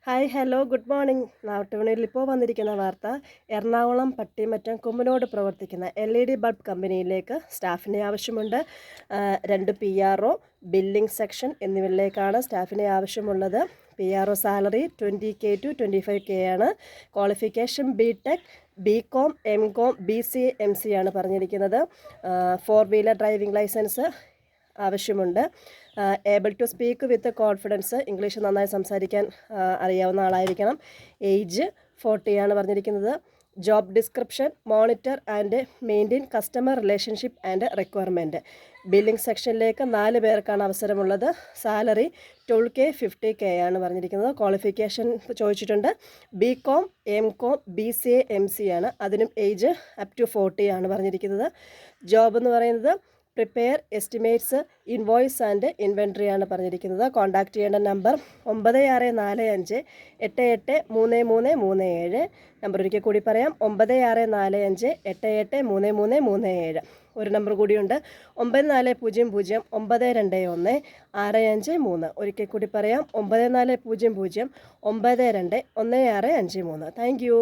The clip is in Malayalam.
Hi hello good morning. നാട്ടുവിണിയിൽ ഇപ്പോൾ വന്നിരിക്കുന്ന വാർത്ത, എറണാകുളം പട്ടിമറ്റം കുമ്മനോട് പ്രവർത്തിക്കുന്ന LED ബൾബ് കമ്പനിയിലേക്ക് സ്റ്റാഫിനെ ആവശ്യമുണ്ട്. 2 PRO, ബില്ലിംഗ് സെക്ഷൻ എന്നിവയിലേക്കാണ് സ്റ്റാഫിനെ ആവശ്യമുള്ളത്. PRO salary 20K to 25K ആണ്. Qualification BTech, BCom, MCom, BCA, MC ആണ് പറഞ്ഞിരിക്കുന്നത്. 4 വീലർ ഡ്രൈവിംഗ് ലൈസൻസ് ആവശ്യമുണ്ട്. Able to speak with confidence, English നന്നായി സംസാരിക്കാൻ അറിയാവുന്ന ആളായിരിക്കണം. ഏജ് 40 ആണ് പറഞ്ഞിരിക്കുന്നത്. Job description, monitor and maintain customer relationship and requirement. Billing സെക്ഷനിലേക്ക് 4 പേർക്കാണ് അവസരമുള്ളത്. സാലറി 12K 50K ആണ് പറഞ്ഞിരിക്കുന്നത്. ക്വാളിഫിക്കേഷൻ ചോദിച്ചിട്ടുണ്ട്. BCom, MCom, BCA, MC ആണ്. അതിനും ഏജ് അപ് ടു 40 ആണ് പറഞ്ഞിരിക്കുന്നത്. ജോബ് എന്ന് പറയുന്നത് prepare estimates, invoice and inventory ആണ് പറഞ്ഞിരിക്കുന്നത്. കോൺടാക്ട് ചെയ്യേണ്ട നമ്പർ 9645883337. നമ്പർ ഒരിക്കൽ കൂടി പറയാം, 9645883337. ഒരു നമ്പർ കൂടിയുണ്ട്, 9400921653. ഒരിക്കൽ കൂടി പറയാം, 9400921653. Thank you.